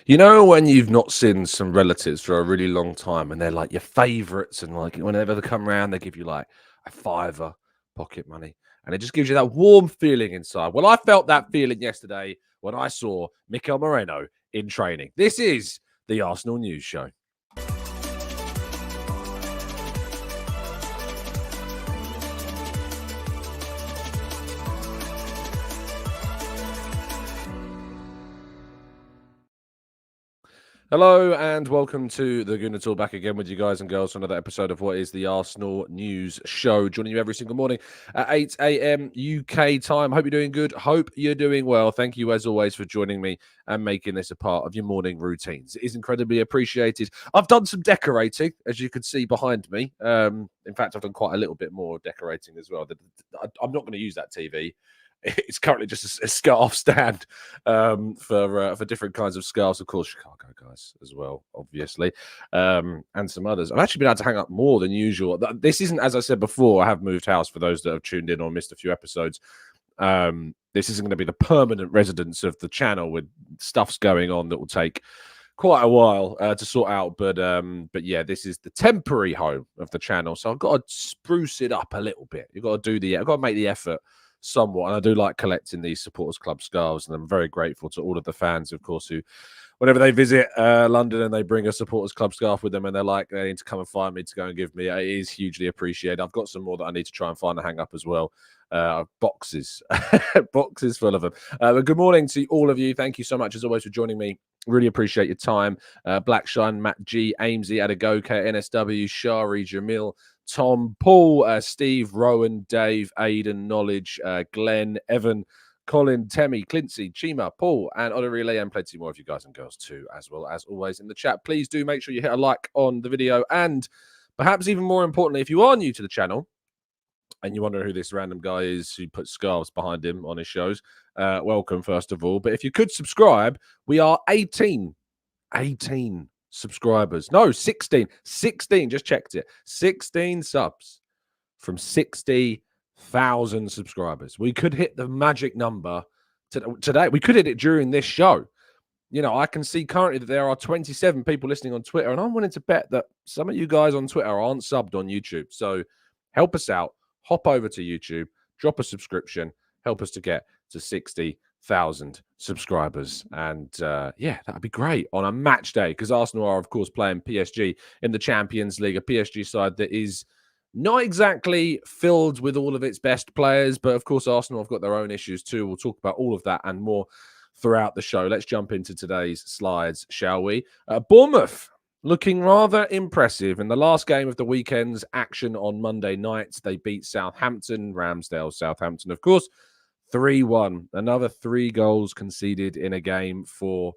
You know when you've not seen some relatives for a really long time and they're like your favourites, and like whenever they come around, they give you like a fiver pocket money, and it just gives you that warm feeling inside. Well, I felt that feeling yesterday when I saw Mikel Merino in training. This is the Arsenal News Show. Hello and welcome to the Gooner Talk, back again with you guys and girls for another episode of what is the Arsenal News Show. Joining you every single morning at 8 a.m. UK time. Hope you're doing good. Hope you're doing well. Thank you as always for joining me and making this a part of your morning routines. It is incredibly appreciated. I've done some decorating, as you can see behind me. In fact, I've done quite a little bit more decorating as well. I'm not going to use that TV. It's currently just a scarf stand for different kinds of scarves. Of course, Chicago guys as well, obviously, and some others. I've actually been able to hang up more than usual. This isn't, as I said before, I have moved house for those that have tuned in or missed a few episodes. This isn't going to be the permanent residence of the channel with stuff's going on that will take quite a while to sort out. But yeah, this is the temporary home of the channel. So I've got to spruce it up a little bit. I've got to make the effort somewhat, and I do like collecting these supporters club scarves, and I'm very grateful to all of the fans, of course, who whenever they visit London and they bring a supporters club scarf with them and they're like, they need to come and find me to go and give me, it is hugely appreciated. I've got some more that I need to try and find to hang up as well. Boxes boxes full of them. But good morning to all of you. Thank you so much as always for joining me. Really appreciate your time. Blackshine, Matt G, Amesy, Adagoke, NSW, Shari, Jamil, Tom, Paul, Steve, Rowan, Dave, Aidan, Knowledge, Glenn, Evan, Colin, Temi, Clincy, Chima, Paul, and Otter Relay, and plenty more of you guys and girls too, as well as always in the chat. Please do make sure you hit a like on the video, and perhaps even more importantly, if you are new to the channel and you wonder who this random guy is who puts scarves behind him on his shows, welcome first of all. But if you could subscribe, we are 18 subscribers. No, 16, just checked it. 16 subs from 60,000 subscribers. We could hit the magic number today. We could hit it during this show. You know, I can see currently that there are 27 people listening on Twitter, and I'm willing to bet that some of you guys on Twitter aren't subbed on YouTube. So help us out. Hop over to YouTube, drop a subscription, help us to get to 60,000 subscribers. And yeah, that'd be great on a match day, because Arsenal are, of course, playing PSG in the Champions League, a PSG side that is not exactly filled with all of its best players, but of course, Arsenal have got their own issues too. We'll talk about all of that and more throughout the show. Let's jump into today's slides, shall we? Bournemouth looking rather impressive in the last game of the weekend's action on Monday night. They beat Southampton, Southampton, of course, 3-1. Another 3 goals conceded in a game for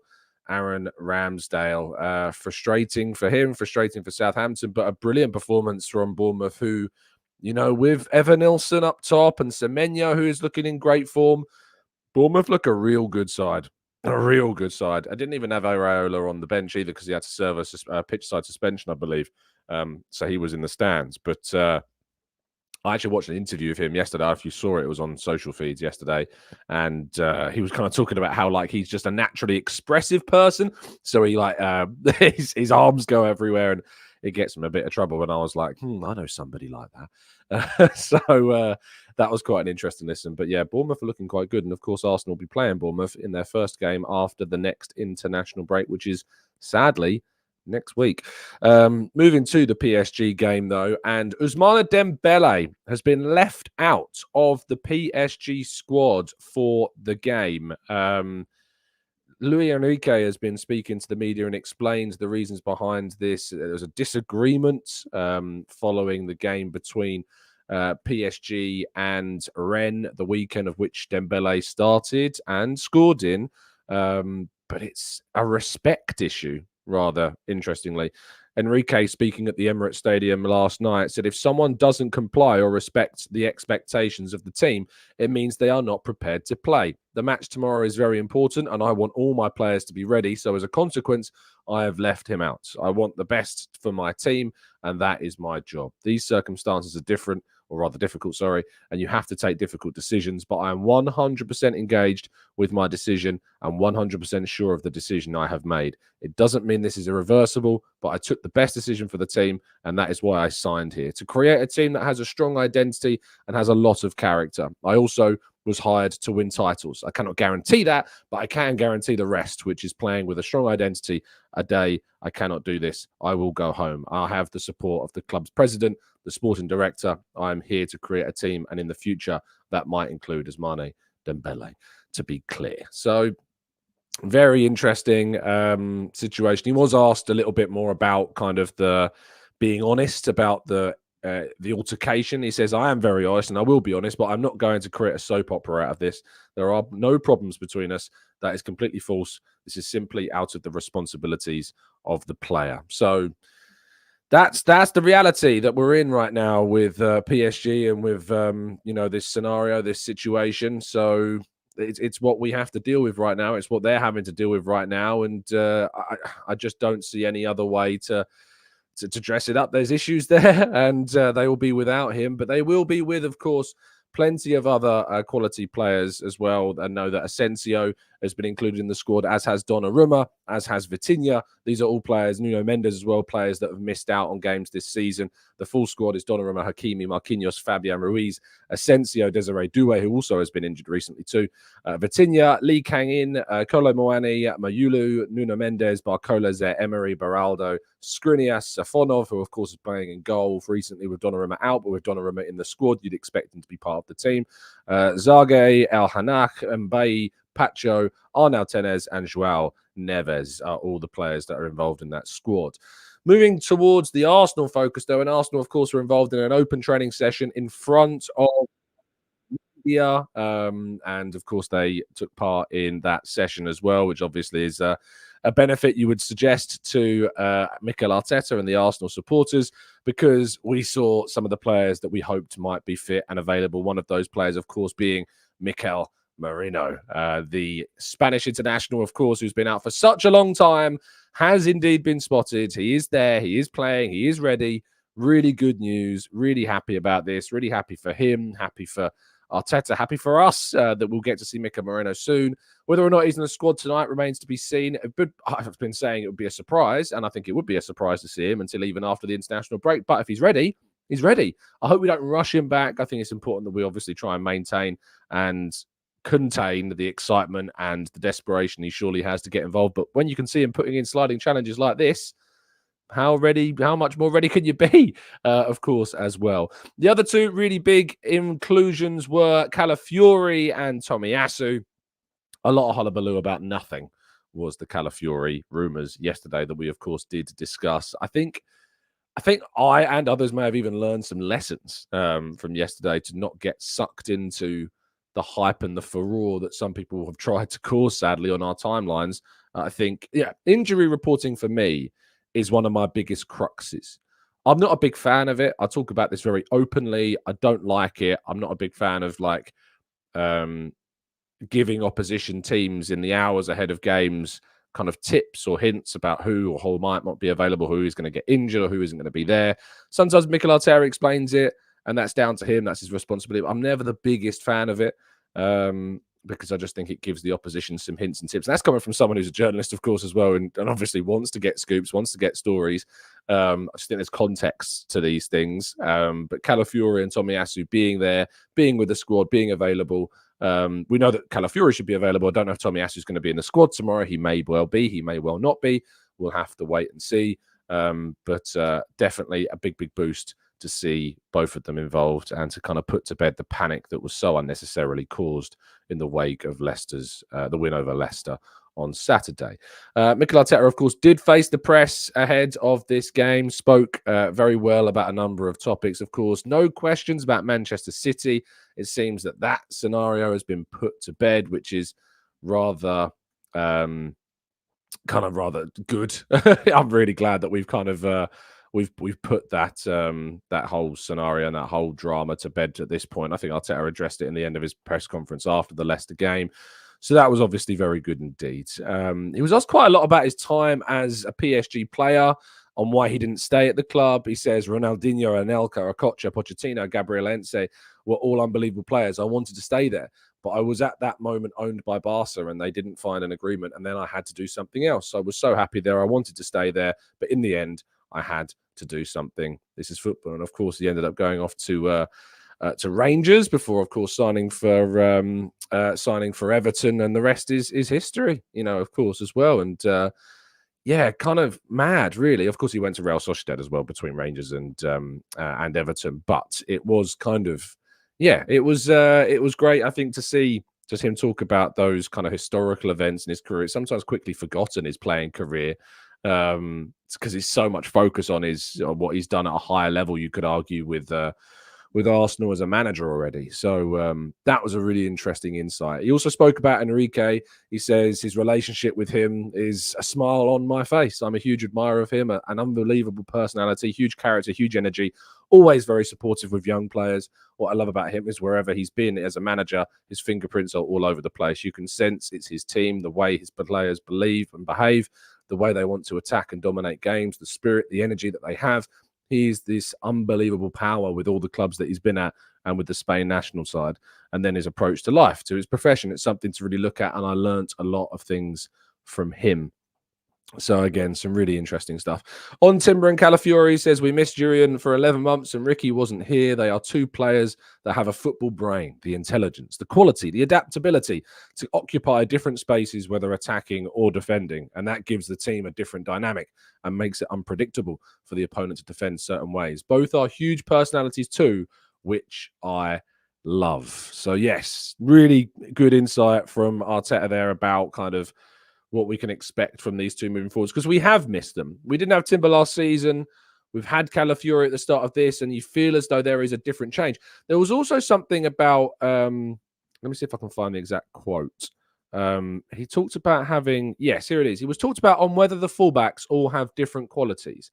Aaron Ramsdale. Frustrating for him, frustrating for Southampton, but a brilliant performance from Bournemouth, who, you know, with Evan Nilsson up top and Semenyo, who is looking in great form, Bournemouth look a real good side. A real good side. I didn't even have Areola on the bench either, because he had to serve a pitch side suspension, I believe. So he was in the stands. But I actually watched an interview of him yesterday. If you saw it, it was on social feeds yesterday. And he was kind of talking about how, like, he's just a naturally expressive person. So he, like, his arms go everywhere, and it gets him a bit of trouble. And I was like, I know somebody like that. So that was quite an interesting listen. But yeah, Bournemouth are looking quite good. And of course, Arsenal will be playing Bournemouth in their first game after the next international break, which is sadly next week. Moving to the PSG game, though, and Ousmane Dembele has been left out of the PSG squad for the game. Luis Enrique has been speaking to the media and explained the reasons behind this. There was a disagreement following the game between PSG and Rennes, the weekend of which Dembele started and scored in. But it's a respect issue, rather interestingly. Enrique, speaking at the Emirates Stadium last night, said if someone doesn't comply or respect the expectations of the team, it means they are not prepared to play. The match tomorrow is very important, and I want all my players to be ready. So as a consequence, I have left him out. I want the best for my team, and that is my job. These circumstances are different. or rather difficult, sorry, and you have to take difficult decisions. But I am 100% engaged with my decision and 100% sure of the decision I have made. It doesn't mean this is irreversible, but I took the best decision for the team, and that is why I signed here, to create a team that has a strong identity and has a lot of character. I also was hired to win titles. I cannot guarantee that, but I can guarantee the rest, which is playing with a strong identity. A day I cannot do this, I will go home. I have the support of the club's president, the sporting director. I am here to create a team, and in the future, that might include Ousmane Dembele, to be clear. So, very interesting situation. He was asked a little bit more about kind of the being honest about the altercation. He says, I am very honest and I will be honest, but I'm not going to create a soap opera out of this. There are no problems between us. That is completely false. This is simply out of the responsibilities of the player. So that's the reality that we're in right now with PSG and with this scenario, this situation. So it's what we have to deal with right now. It's what they're having to deal with right now, and I just don't see any other way to dress it up. There's issues there, and they will be without him, but they will be with, of course, plenty of other quality players as well. I know that Asensio has been included in the squad, as has Donnarumma, as has Vitinha. These are all players, Nuno Mendes as well, players that have missed out on games this season. The full squad is Donnarumma, Hakimi, Marquinhos, Fabian Ruiz, Asensio, Desiree Doué, who also has been injured recently too, Vitinha, Lee Kang-in, Kolo Muani, Mayulu, Nuno Mendes, Barcola, Emery, Beraldo, Skriniar, Safonov, who of course is playing in goal recently with Donnarumma out, but with Donnarumma in the squad, you'd expect him to be part of the team. Zage, El Hanach, Mbaye, Pacho, Arnau Tenes, and Joao Neves are all the players that are involved in that squad. Moving towards the Arsenal focus, though, and Arsenal, of course, were involved in an open training session in front of media, and of course, they took part in that session as well, which obviously is a benefit you would suggest to Mikel Arteta and the Arsenal supporters, because we saw some of the players that we hoped might be fit and available. One of those players, of course, being Mikel Merino, the Spanish international, of course, who's been out for such a long time, has indeed been spotted. He is there. He is playing. He is ready. Really good news. Really happy about this. Really happy for him. Happy for Arteta. Happy for us that we'll get to see Mikel Merino soon. Whether or not he's in the squad tonight remains to be seen. But I've been saying it would be a surprise, and I think it would be a surprise to see him until even after the international break. But if he's ready, he's ready. I hope we don't rush him back. I think it's important that we obviously try and maintain and contain the excitement and the desperation he surely has to get involved. But when you can see him putting in sliding challenges like this, how much more ready can you be? Of course, as well. The other two really big inclusions were Calafiori and Tomiyasu. A lot of hullabaloo about nothing was the Calafiori rumours yesterday that we, of course, did discuss. I think I and others may have even learned some lessons from yesterday to not get sucked into the hype and the furore that some people have tried to cause, sadly, on our timelines. I think, injury reporting for me is one of my biggest cruxes. I'm not a big fan of it. I talk about this very openly. I don't like it. I'm not a big fan of giving opposition teams in the hours ahead of games kind of tips or hints about who or who might not be available, who is going to get injured or who isn't going to be there. Sometimes Mikel Arteta explains it, and that's down to him. That's his responsibility. I'm never the biggest fan of it because I just think it gives the opposition some hints and tips. And that's coming from someone who's a journalist, of course, as well, and obviously wants to get scoops, wants to get stories. I just think there's context to these things. But Calafiori and Tomiyasu being there, being with the squad, being available. We know that Calafiori should be available. I don't know if Tomiyasu is going to be in the squad tomorrow. He may well be. He may well not be. We'll have to wait and see. But definitely a big boost to see both of them involved and to kind of put to bed the panic that was so unnecessarily caused in the wake of Leicester's the win over Leicester on Saturday. Mikel Arteta, of course, did face the press ahead of this game, spoke very well about a number of topics. Of course, no questions about Manchester City. It seems that scenario has been put to bed, which is rather rather good. I'm really glad that we've kind of we've put that that whole scenario and that whole drama to bed at this point. I think Arteta addressed it in the end of his press conference after the Leicester game. So that was obviously very good indeed. He was asked quite a lot about his time as a PSG player. on why he didn't stay at the club. He says Ronaldinho, Anelka, Okocha, Pochettino, Gabriel Ence were all unbelievable players. I wanted to stay there, but I was at that moment owned by Barca and they didn't find an agreement. And then I had to do something else. So I was so happy there. I wanted to stay there, but in the end, I had to do something. This is football. And of course, he ended up going off to Rangers before, of course, signing for Everton, and the rest is history, of course, as well. And yeah, kind of mad, really. Of course, he went to Real Sociedad as well between Rangers and Everton, but it was kind of, yeah, it was great, I think, to see just him talk about those kind of historical events in his career. It's sometimes quickly forgotten his playing career, because he's so much focus on what he's done at a higher level, you could argue, with Arsenal as a manager already. So that was a really interesting insight. He also spoke about Enrique. He says his relationship with him is a smile on my face. I'm a huge admirer of him, an unbelievable personality, huge character, huge energy, always very supportive with young players. What I love about him is wherever he's been as a manager, his fingerprints are all over the place. You can sense it's his team, the way his players believe and behave, the way they want to attack and dominate games, the spirit, the energy that they have. He's this unbelievable power with all the clubs that he's been at and with the Spain national side. And then his approach to life, to his profession, it's something to really look at. And I learnt a lot of things from him. So again, some really interesting stuff. On Timber and Calafiori says, we missed Julian for 11 months and Ricky wasn't here. They are two players that have a football brain, the intelligence, the quality, the adaptability to occupy different spaces, whether attacking or defending. And that gives the team a different dynamic and makes it unpredictable for the opponent to defend certain ways. Both are huge personalities too, which I love. So yes, really good insight from Arteta there about kind of what we can expect from these two moving forwards, because we have missed them. We didn't have Timber last season. We've had Calafiori at the start of this, and you feel as though there is a different change. There was also something about, let me see if I can find the exact quote. He talked about having, yes, here it is. He was talked about on whether the fullbacks all have different qualities.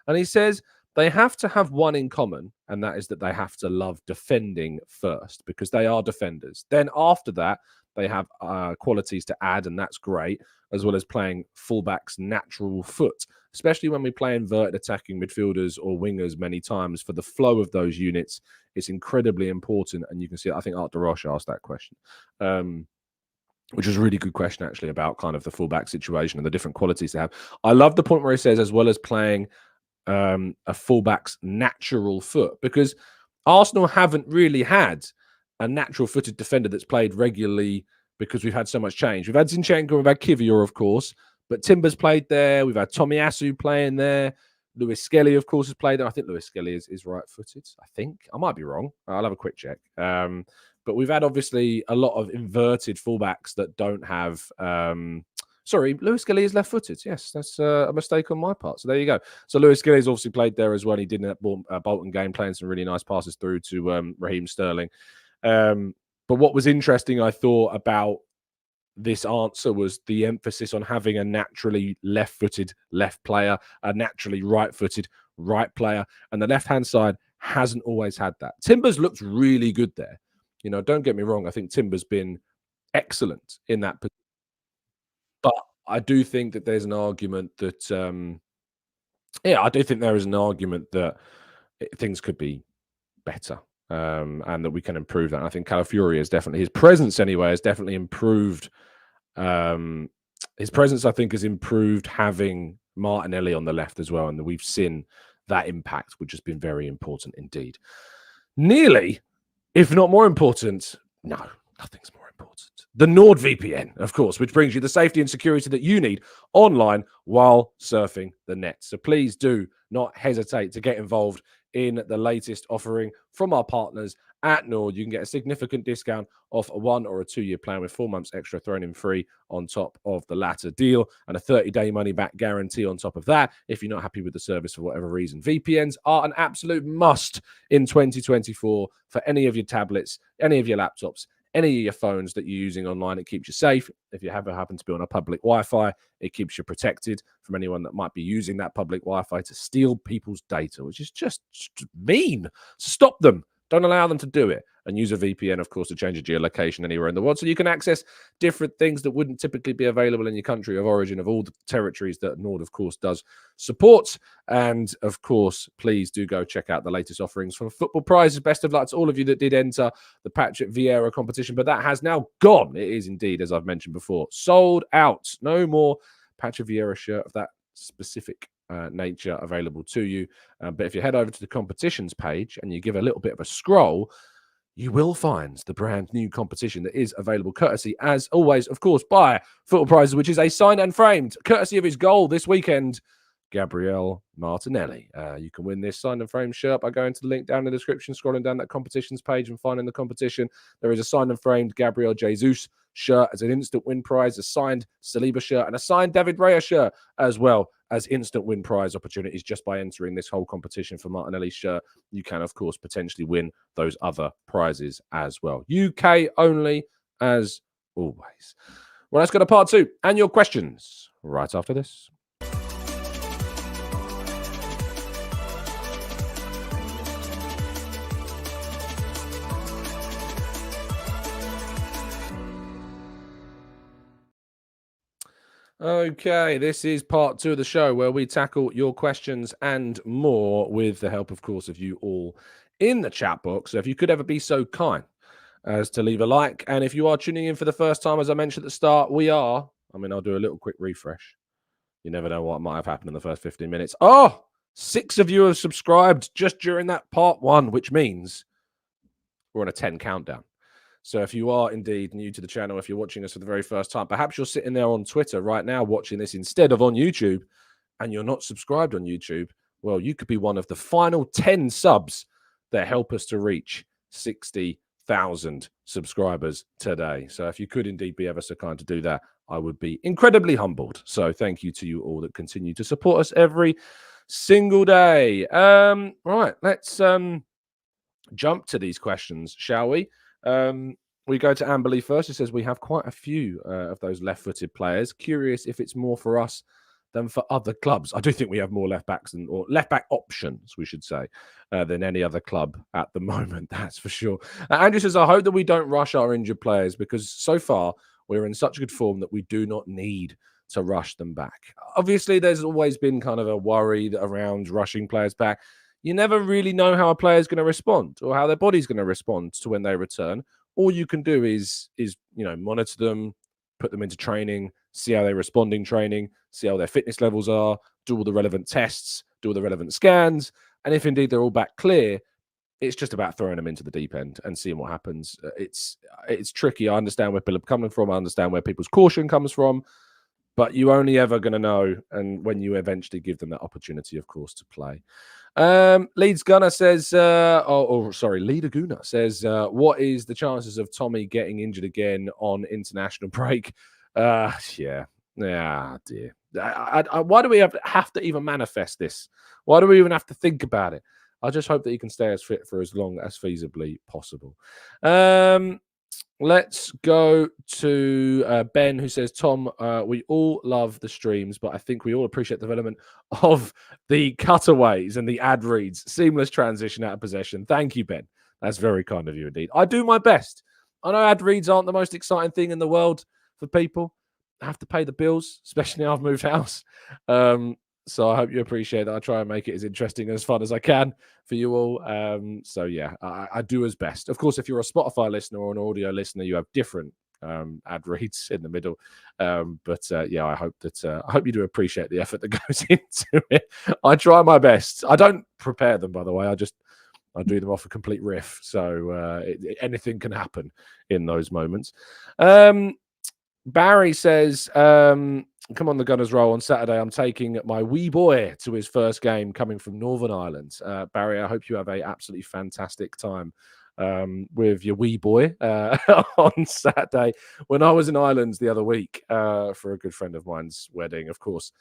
And he says they have to have one in common, and that is that they have to love defending first, because they are defenders. Then after that, they have qualities to add, and that's great, as well as playing fullback's natural foot, especially when we play inverted attacking midfielders or wingers many times. For the flow of those units, it's incredibly important. And you can see, I think Art DeRoche asked that question, which was a really good question, actually, about kind of the fullback situation and the different qualities they have. I love the point where he says, as well as playing a fullback's natural foot, because Arsenal haven't really had a natural-footed defender that's played regularly because we've had so much change. We've had Zinchenko, we've had Kivior, of course, but Timber's played there. We've had Tomiyasu playing there. Lewis Skelly, of course, has played there. I think Lewis Skelly is right-footed. I think. I might be wrong. I'll have a quick check. But we've had, obviously, a lot of inverted fullbacks that don't have... Sorry, Lewis Skelly is left-footed. Yes, that's a mistake on my part. So there you go. So Lewis Skelly's obviously played there as well. He did in that Bolton game, playing some really nice passes through to Raheem Sterling. But what was interesting, I thought, about this answer was the emphasis on having a naturally left-footed left player, a naturally right-footed right player, and the left-hand side hasn't always had that. Timber's looked really good there. Don't get me wrong. I think Timber's been excellent in that position. But I do think that there's an argument that, I do think there is an argument that things could be better. And that we can improve that. And I think Calafiori is definitely, his presence anyway, has definitely improved. His presence, I think, has improved having Martinelli on the left as well. And we've seen that impact, which has been very important indeed. Nearly, if not more important, no, nothing's more important. The NordVPN, of course, which brings you the safety and security that you need online while surfing the net. So please do not hesitate to get involved in the latest offering from our partners at Nord. You can get a significant discount off a 1 or a 2-year plan with 4 months extra thrown in free on top of the latter deal, and a 30-day money-back guarantee on top of that if you're not happy with the service for whatever reason. VPNs are an absolute must in 2024 for any of your tablets, any of your laptops, any of your phones that you're using online. It keeps you safe. If you ever happen to be on a public Wi-Fi, it keeps you protected from anyone that might be using that public Wi-Fi to steal people's data, which is just mean. Stop them. Don't allow them to do it. And use a VPN, of course, to change your geolocation anywhere in the world. So you can access different things that wouldn't typically be available in your country of origin of all the territories that Nord, of course, does support. And, of course, please do go check out the latest offerings for football prizes. Best of luck to all of you that did enter the Patrick Vieira competition. But that has now gone. It is indeed, as I've mentioned before, sold out. No more Patrick Vieira shirt of that specific nature available to you. But if you head over to the competitions page and you give a little bit of a scroll, you will find the brand new competition that is available courtesy, as always, of course, by Football Prizes, which is a signed and framed, courtesy of his goal this weekend, Gabriel Martinelli. You can win this signed and framed shirt by going to the link down in the description, scrolling down that competitions page and finding the competition. There is a signed and framed Gabriel Jesus shirt as an instant win prize, a signed Saliba shirt, and a signed David Raya shirt, as well as instant win prize opportunities just by entering this whole competition for Martinelli's shirt. You can, of course, potentially win those other prizes as well. UK only, as always. Well, let's go to part 2 and your questions right after this. Okay, this is part 2 of the show where we tackle your questions and more with the help, of course, of you all in the chat box. So if you could ever be so kind as to leave a like. And if you are tuning in for the first time, as I mentioned at the start, I'll do a little quick refresh. You never know what might have happened in the first 15 minutes. 6 of you have subscribed just during that part 1, which means we're on a 10 countdown. So if you are indeed new to the channel, if you're watching us for the very first time, perhaps you're sitting there on Twitter right now watching this instead of on YouTube, and you're not subscribed on YouTube, well, you could be one of the final 10 subs that help us to reach 60,000 subscribers today. So if you could indeed be ever so kind to do that, I would be incredibly humbled. So thank you to you all that continue to support us every single day. Right, let's jump to these questions, shall we? We go to Amberley first. It says we have quite a few of those left-footed players. Curious if it's more for us than for other clubs. I do think we have more left-backs or left-back options, we should say, than any other club at the moment. That's for sure. Andrew says, I hope that we don't rush our injured players because so far we're in such good form that we do not need to rush them back. Obviously, there's always been kind of a worry around rushing players back. You never really know how a player is going to respond or how their body's going to respond to when they return. All you can do is monitor them, put them into training, see how they respond in training, see how their fitness levels are, do all the relevant tests, do all the relevant scans, and if indeed they're all back clear, it's just about throwing them into the deep end and seeing what happens. It's tricky. I understand where people are coming from. I understand where people's caution comes from. But you're only ever going to know, and when you eventually give them that opportunity, of course, to play. Leeds Gunner says, Leader Gooner says, what is the chances of Tommy getting injured again on international break? Dear. Why do we have to even manifest this? Why do we even have to think about it? I just hope that he can stay as fit for as long as feasibly possible. Let's go to Ben, who says, Tom, we all love the streams, but I think we all appreciate the development of the cutaways and the ad reads. Seamless transition out of possession. Thank you, Ben. That's very kind of you indeed. I do my best. I know ad reads aren't the most exciting thing in the world for people. I have to pay the bills, especially now I've moved house. So I hope you appreciate that. I try and make it as interesting and as fun as I can for you all. I do as best. Of course, if you're a Spotify listener or an audio listener, you have different ad reads in the middle. I hope you do appreciate the effort that goes into it. I try my best. I don't prepare them, by the way. I do them off a complete riff. So anything can happen in those moments. Barry says, come on the Gunners roll on Saturday. I'm taking my wee boy to his first game coming from Northern Ireland. Barry, I hope you have a absolutely fantastic time with your wee boy on Saturday. When I was in Ireland the other week for a good friend of mine's wedding, of course,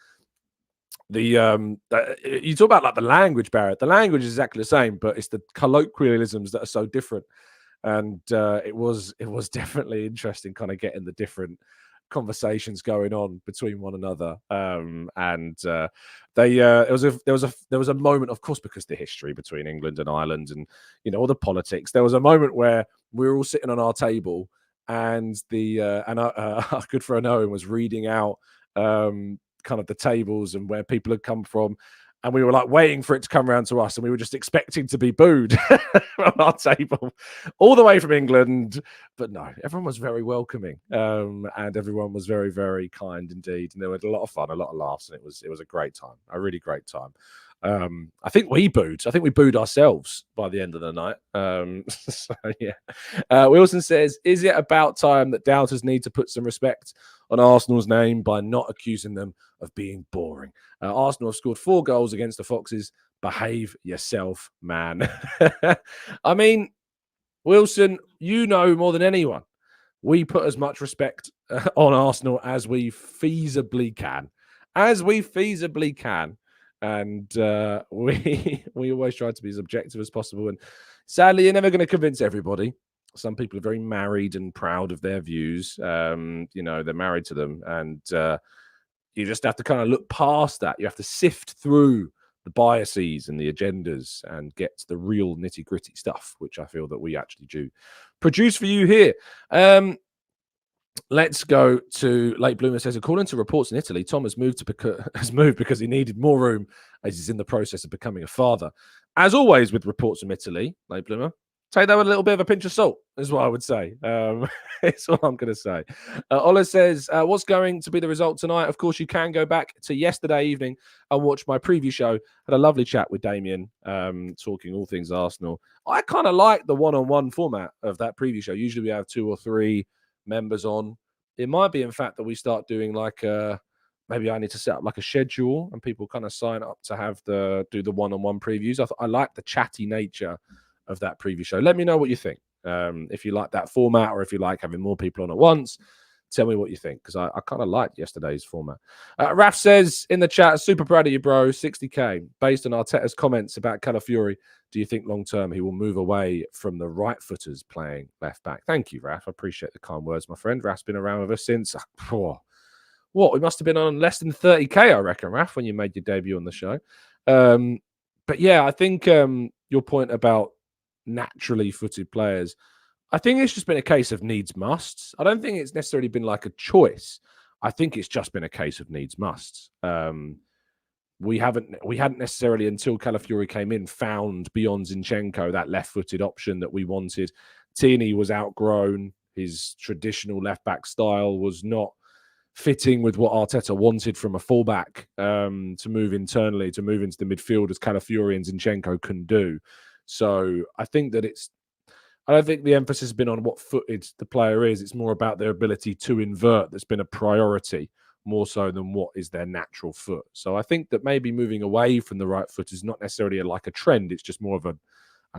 you talk about like the language, Barrett. The language is exactly the same, but it's the colloquialisms that are so different. And it was definitely interesting kind of getting the different conversations going on between one another. There was a moment, of course, because the history between England and Ireland, and all the politics. There was a moment where we were all sitting on our table, and our good friend Owen was reading out kind of the tables and where people had come from. And we were like waiting for it to come around to us, and we were just expecting to be booed on our table, all the way from England. But no, everyone was very welcoming, and everyone was very, very kind indeed. And there was a lot of fun, a lot of laughs, and it was a great time, a really great time. I think we booed. I think we booed ourselves by the end of the night. So yeah. Wilson says, "Is it about time that doubters need to put some respect on Arsenal's name by not accusing them of being boring? Arsenal have scored 4 goals against the Foxes. Behave yourself, man." I mean, Wilson, you know more than anyone, we put as much respect on Arsenal as we feasibly can. And we always try to be as objective as possible. And sadly, you're never going to convince everybody. Some people are very married and proud of their views. They're married to them. And you just have to kind of look past that. You have to sift through the biases and the agendas and get to the real nitty-gritty stuff, which I feel that we actually do produce for you here. Let's go to Late Bloomer. Says, according to reports in Italy, Tom has moved because he needed more room as he's in the process of becoming a father. As always with reports from Italy, Late Bloomer, take that with a little bit of a pinch of salt, is what I would say. It's all I'm going to say. Ola says, what's going to be the result tonight? Of course, you can go back to yesterday evening and watch my preview show. Had a lovely chat with Damien, talking all things Arsenal. I kind of like the one-on-one format of that preview show. Usually we have 2 or 3 members on. It might be, in fact, that we start doing like maybe I need to set up like a schedule and people kind of sign up to do the one-on-one previews. I like the chatty nature of that preview show. Let me know what you think. If you like that format, or if you like having more people on at once, tell me what you think, because I kind of liked yesterday's format. Raf says in the chat, super proud of you, bro. 60k. Based on Arteta's comments about Calafiori, do you think long-term he will move away from the right footers playing left back? Thank you, Raf. I appreciate the kind words, my friend. Raf's been around with us since, we must have been on less than 30k, I reckon, Raf, when you made your debut on the show. But yeah, I think your point about naturally footed players, I think it's just been a case of needs musts. I don't think it's necessarily been like a choice. I think it's just been a case of needs musts. We hadn't necessarily, until Calafiori came in, found beyond Zinchenko that left-footed option that we wanted. Tierney was outgrown. His traditional left-back style was not fitting with what Arteta wanted from a fullback, to move internally, to move into the midfield as Calafiori and Zinchenko can do. So I think that I don't think the emphasis has been on what footed the player is. It's more about their ability to invert that's been a priority, more so than what is their natural foot. So I think that maybe moving away from the right foot is not necessarily like a trend. It's just more of a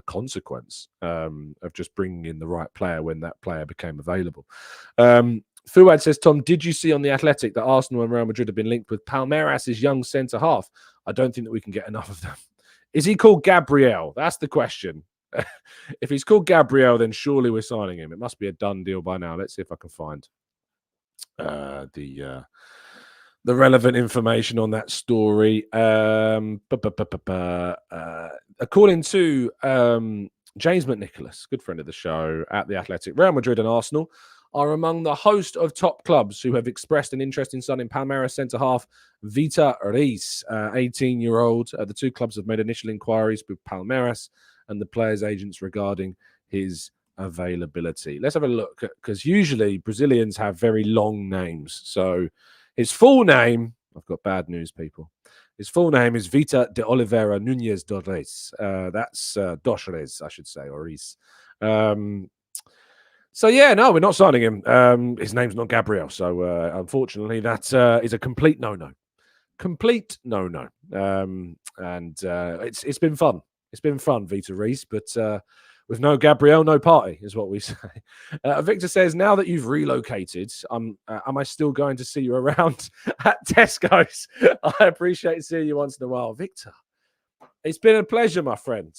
consequence of just bringing in the right player when that player became available. Fuad says, Tom, did you see on The Athletic that Arsenal and Real Madrid have been linked with Palmeiras' young centre-half? I don't think that we can get enough of them. Is he called Gabriel? That's the question. If he's called Gabriel, then surely we're signing him. It must be a done deal by now. Let's see if I can find the relevant information on that story. According to James McNicholas, good friend of the show at The Athletic, Real Madrid and Arsenal are among the host of top clubs who have expressed an interest in signing Palmeiras centre-half Vita Reis, 18-year-old. The 2 clubs have made initial inquiries with Palmeiras and the players' agents regarding his availability. Let's have a look, because usually Brazilians have very long names. So his full name, I've got bad news, people. His full name is Vita de Oliveira Nunes dos Reis. That's dos Reis, I should say, or Reis. So yeah, no, we're not signing him. His name's not Gabriel. So unfortunately, that is a complete no-no. Complete no-no. And it's been fun. It's been fun, Vita Reis, but with no Gabriel, no party, is what we say. Victor says, now that you've relocated, am I still going to see you around at Tesco's? I appreciate seeing you once in a while. Victor, it's been a pleasure, my friend.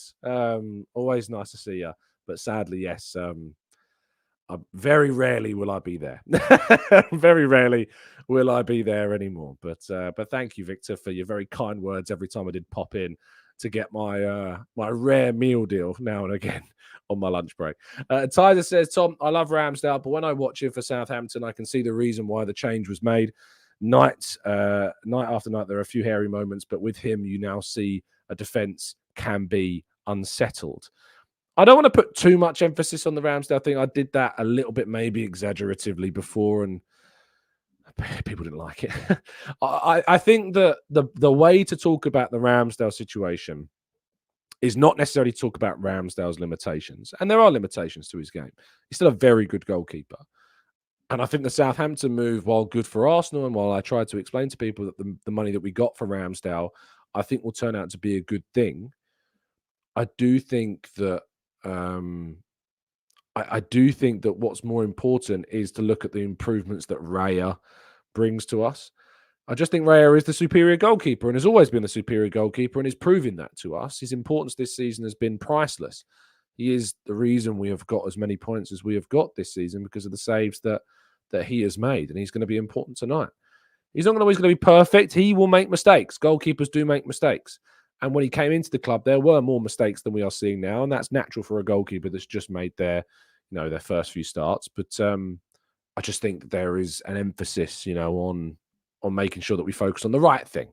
Always nice to see you. But sadly, yes, Very rarely will I be there. Very rarely will I be there anymore. But thank you, Victor, for your very kind words every time I did pop in to get my my rare meal deal now and again on my lunch break. Tyler says, Tom, I love Ramsdale, but when I watch him for Southampton, I can see the reason why the change was made. Night after night, there are a few hairy moments, but with him, you now see a defence can be unsettled. I don't want to put too much emphasis on the Ramsdale thing. I did that a little bit, maybe exaggeratively before, and people didn't like it. I think that the way to talk about the Ramsdale situation is not necessarily talk about Ramsdale's limitations. And there are limitations to his game. He's still a very good goalkeeper. And I think the Southampton move, while good for Arsenal, and while I tried to explain to people that the money that we got for Ramsdale, I think will turn out to be a good thing. I do think that I do think that what's more important is to look at the improvements that Raya brings to us. I just think Raya is the superior goalkeeper and has always been the superior goalkeeper and is proving that to us. His importance this season has been priceless. He is the reason we have got as many points as we have got this season because of the saves that he has made, and he's going to be important tonight. He's not always going to be perfect. He will make mistakes. Goalkeepers do make mistakes. And when he came into the club, there were more mistakes than we are seeing now, and that's natural for a goalkeeper that's just made their first few starts. But I just think that there is an emphasis, on making sure that we focus on the right thing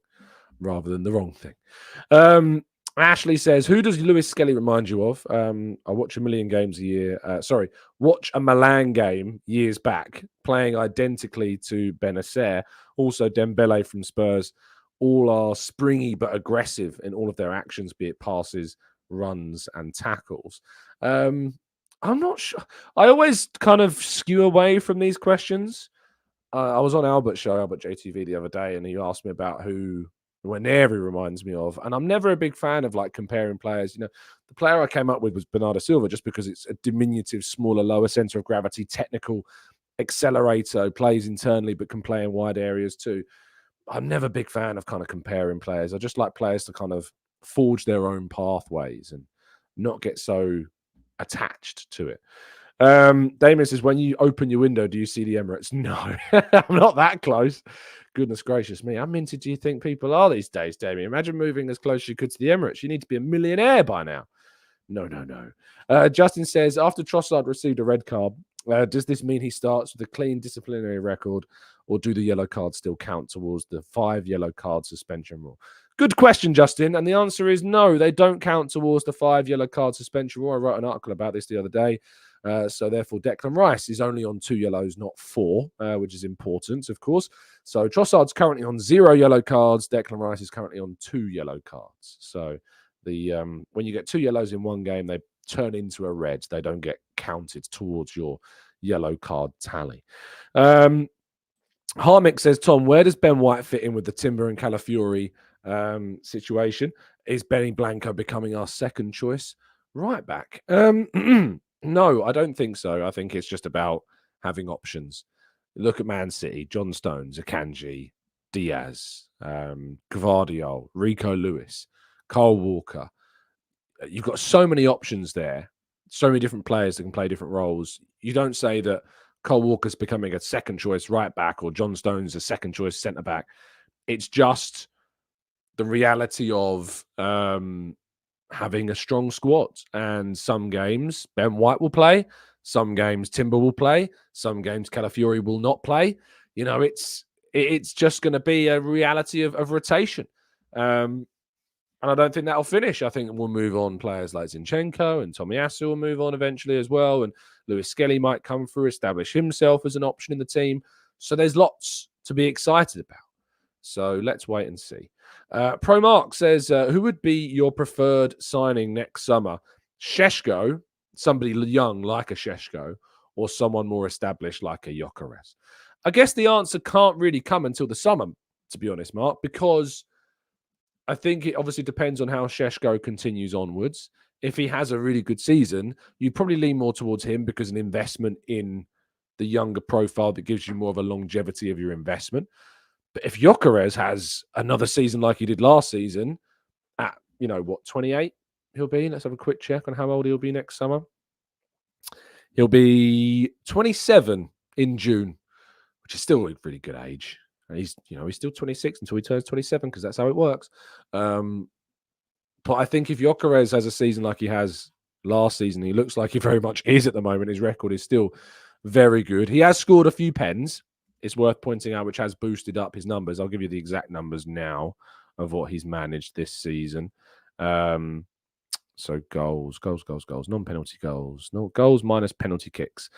rather than the wrong thing. Ashley says, who does Lewis Skelly remind you of? I watch a million games a year. Watch a Milan game years back, playing identically to Benacer. Also, Dembele from Spurs. All are springy but aggressive in all of their actions, be it passes, runs, and tackles. I'm not sure. I always kind of skew away from these questions. I was on Albert JTV the other day, and he asked me about who Nwaneri reminds me of. And I'm never a big fan of comparing players. The player I came up with was Bernardo Silva, just because it's a diminutive, smaller, lower center of gravity, technical accelerator, plays internally but can play in wide areas too. I'm never a big fan of kind of comparing players. I just like players to kind of forge their own pathways and not get so attached to it. Damien says, when you open your window, do you see the Emirates? No, I'm not that close. Goodness gracious me. How minted do you think people are these days, Damien? Imagine moving as close as you could to the Emirates. You need to be a millionaire by now. No. Justin says, after Trossard received a red card, does this mean he starts with a clean disciplinary record, or do the yellow cards still count towards the 5 yellow card suspension rule? Good question, Justin. And the answer is no, they don't count towards the 5 yellow card suspension rule. I wrote an article about this the other day. So therefore, Declan Rice is only on 2 yellows, not 4, which is important, of course. So Trossard's currently on 0 yellow cards. Declan Rice is currently on 2 yellow cards. So when you get 2 yellows in one game, they turn into a red. They don't get counted towards your yellow card tally. Harmick says, Tom, where does Ben White fit in with the Timber and Calafiori situation? Is Benny Blanco becoming our second choice right back? No, I don't think so. I think it's just about having options. Look at Man City, John Stones, Akanji, Diaz, Gvardiol, Rico Lewis, Kyle Walker. You've got so many options there, so many different players that can play different roles. You don't say that Kyle Walker's becoming a second choice right back or John Stones a second choice centre back. It's just the reality of having a strong squad. And some games Ben White will play, some games Timber will play, some games Calafiori will not play. It's just going to be a reality of rotation. And I don't think that'll finish. I think we'll move on players like Zinchenko, and Tomiyasu will move on eventually as well. And Lewis Skelly might come through, establish himself as an option in the team. So there's lots to be excited about. So let's wait and see. Pro Mark says, who would be your preferred signing next summer? Šeško, somebody young like a Šeško, or someone more established like a Gyökeres? I guess the answer can't really come until the summer, to be honest, Mark, because I think it obviously depends on how Šeško continues onwards. If he has a really good season, you'd probably lean more towards him because an investment in the younger profile that gives you more of a longevity of your investment. But if Gyökeres has another season like he did last season, at 28 he'll be. Let's have a quick check on how old he'll be next summer. He'll be 27 in June, which is still a really good age. And he's still 26 until he turns 27 because that's how it works. But I think if Gyökeres has a season like he has last season, he looks like he very much is at the moment. His record is still very good. He has scored a few pens. It's worth pointing out, which has boosted up his numbers. I'll give you the exact numbers now of what he's managed this season. So goals, non-penalty goals, no goals minus penalty kicks.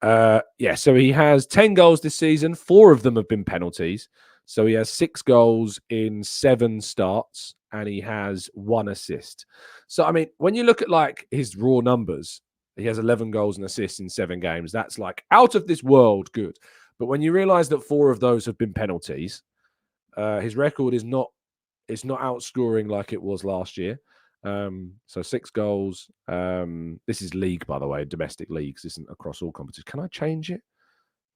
So he has 10 goals this season. 4 of them have been penalties. So he has 6 goals in 7 starts, and he has 1 assist. So, I mean, when you look at like his raw numbers, he has 11 goals and assists in 7 games. That's like out of this world good. But when you realize that 4 of those have been penalties, his record is not outscoring like it was last year. So 6 goals. This is league, by the way, domestic leagues. This isn't across all competitions. Can I change it?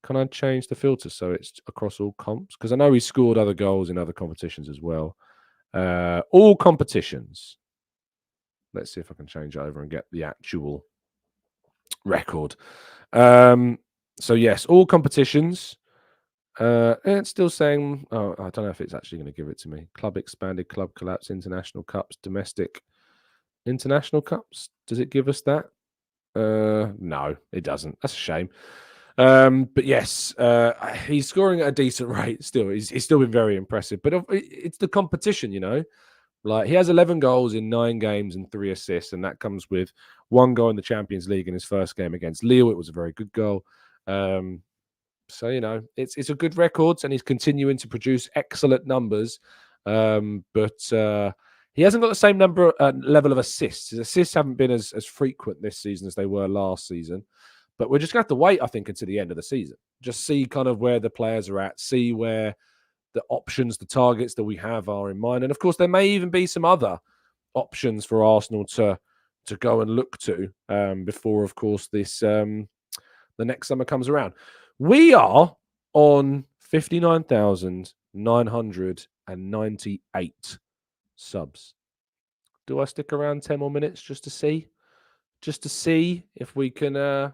Can I change the filter so it's across all comps? Because I know he scored other goals in other competitions as well. All competitions. Let's see if I can change it over and get the actual record. So yes, all competitions. It's still saying, I don't know if it's actually going to give it to me. Club expanded, club collapse, international cups, domestic international cups. Does it give us that? No, it doesn't. That's a shame. But yes, he's scoring at a decent rate still. He's still been very impressive. But it's the competition, you know. Like, he has 11 goals in 9 games and 3 assists, and that comes with 1 goal in the Champions League in his first game against Lille. It was a very good goal. So, you know, it's a good record, and he's continuing to produce excellent numbers. But he hasn't got the same level of assists. His assists haven't been as frequent this season as they were last season. But we're just going to have to wait, I think, until the end of the season. Just see kind of where the players are at, see where the options, the targets that we have are in mind. And, of course, there may even be some other options for Arsenal to go and look to before, of course, this the next summer comes around. We are on 59,998 subs. Do I stick around 10 more minutes just to see? Just to see if we can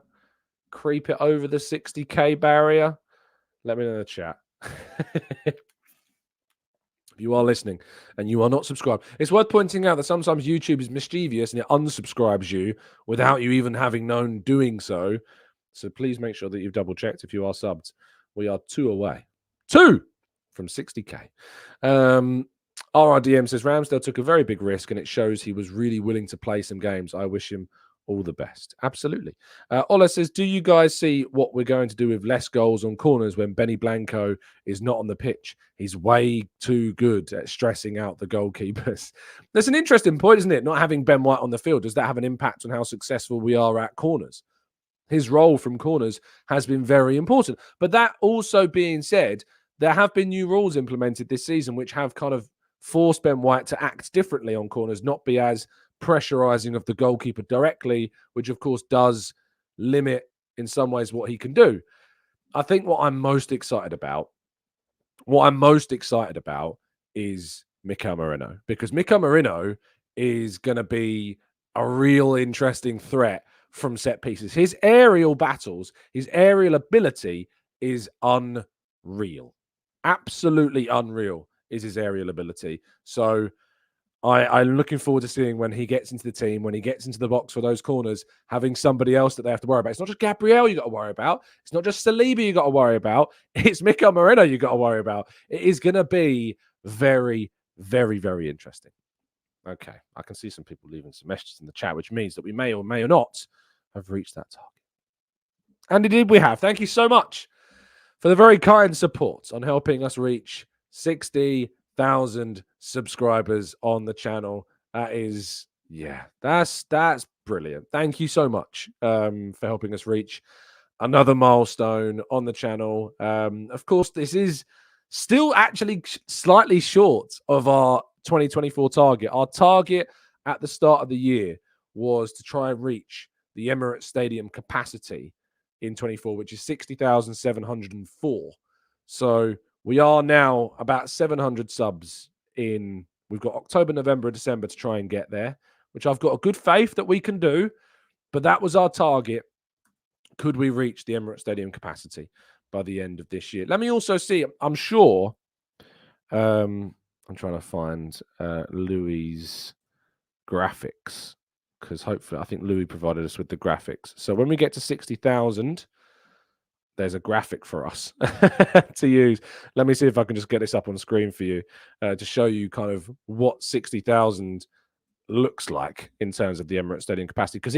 creep it over the 60K barrier? Let me know in the chat. If you are listening and you are not subscribed, it's worth pointing out that sometimes YouTube is mischievous and it unsubscribes you without you even having known doing so. So please make sure that you've double checked if you are subbed. We are 2 away. 2 from 60K. RRDM says, Ramsdale took a very big risk and it shows he was really willing to play some games. I wish him all the best. Absolutely. Ola says, do you guys see what we're going to do with less goals on corners when Benny Blanco is not on the pitch? He's way too good at stressing out the goalkeepers. That's an interesting point, isn't it? Not having Ben White on the field, does that have an impact on how successful we are at corners? His role from corners has been very important. But that also being said, there have been new rules implemented this season which have kind of forced Ben White to act differently on corners, not be as pressurizing of the goalkeeper directly, which of course does limit in some ways what he can do. I think what I'm most excited about is Mikel Merino, because Mikel Merino is going to be a real interesting threat from set pieces. His aerial battles, his aerial ability is unreal. Absolutely unreal is his aerial ability. So I'm looking forward to seeing when he gets into the team, when he gets into the box for those corners, having somebody else that they have to worry about. It's not just Gabriel you got to worry about. It's not just Saliba you got to worry about. It's Mikel Merino you got to worry about. It is going to be very, very, very interesting. Okay, I can see some people leaving some messages in the chat, which means that we may or may not have reached that target. And indeed we have. Thank you so much for the very kind support on helping us reach 60,000 subscribers on the channel. That is, that's brilliant. Thank you so much for helping us reach another milestone on the channel. Of course, this is still actually slightly short of our 2024 target. Our target at the start of the year was to try and reach the Emirates Stadium capacity in 24, which is 60,704. So we are now about 700 subs in. We've got October, November, December to try and get there, which I've got a good faith that we can do. But that was our target Could we reach the Emirates Stadium capacity by the end of this year? Let me also see. I'm sure. I'm trying to find Louis' graphics, because hopefully I think Louis provided us with the graphics. So when we get to 60,000, there's a graphic for us to use. Let me see if I can just get this up on screen for you to show you kind of what 60,000 looks like in terms of the Emirates Stadium capacity, because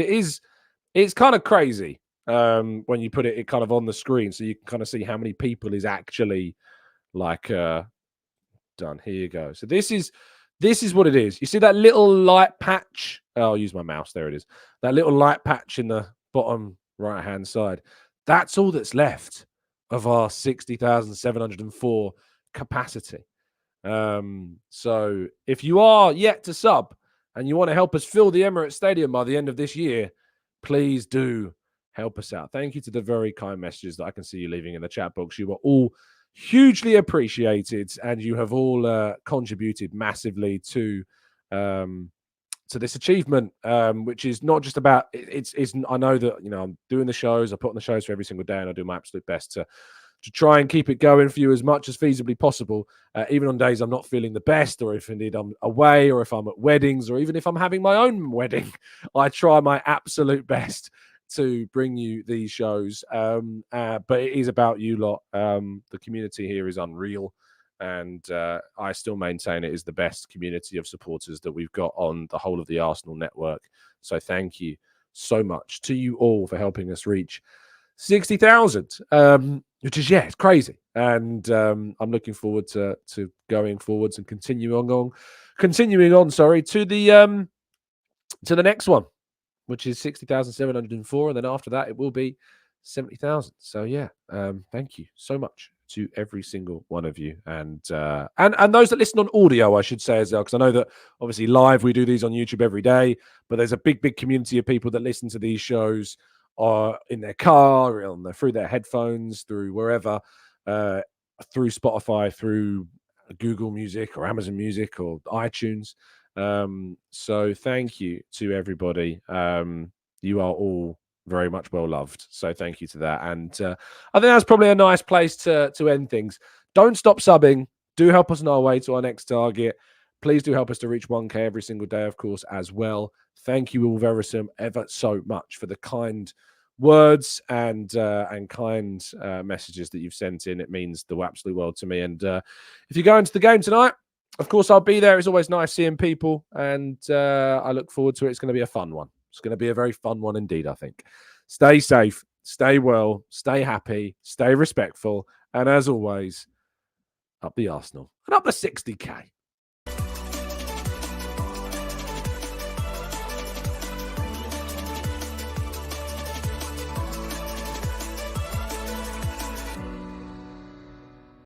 it's kind of crazy when you put it kind of on the screen, so you can kind of see how many people is actually like done. Here you go. So this is what it is. You see that little light patch? Oh, I'll use my mouse. There it is. That little light patch in the bottom right hand side. That's all that's left of our 60,704 capacity. So if you are yet to sub and you want to help us fill the Emirates Stadium by the end of this year, please do help us out. Thank you to the very kind messages that I can see you leaving in the chat box. You were all hugely appreciated, and you have all contributed massively to this achievement, which is not just about it's. I know that I'm doing the shows. I put on the shows for every single day, and I do my absolute best to try and keep it going for you as much as feasibly possible, even on days I'm not feeling the best, or if indeed I'm away, or if I'm at weddings, or even if I'm having my own wedding. I try my absolute best to bring you these shows, but it is about you lot. The community here is unreal, and I still maintain it is the best community of supporters that we've got on the whole of the Arsenal network. So thank you so much to you all for helping us reach 60,000, which is, it's crazy. And I'm looking forward to going forwards and continuing on, to the next one, which is 60,704. And then after that, it will be 70,000. So thank you so much to every single one of you, and those that listen on audio, I should say as well, because I know that obviously live we do these on YouTube every day, but there's a big community of people that listen to these shows in their car, through their headphones, through wherever, through Spotify, through Google Music or Amazon Music or iTunes. So thank you to everybody. You are all very much well loved. So thank you to that. And I think that's probably a nice place to end things. Don't stop subbing. Do help us on our way to our next target. Please do help us to reach 1K every single day, of course, as well. Thank you all ever so much for the kind words and kind messages that you've sent in. It means the absolute world to me. And if you go into the game tonight, of course, I'll be there. It's always nice seeing people, and I look forward to it. It's going to be a fun one. It's going to be a very fun one indeed, I think. Stay safe, stay well, stay happy, stay respectful, and as always, up the Arsenal and up the 60K.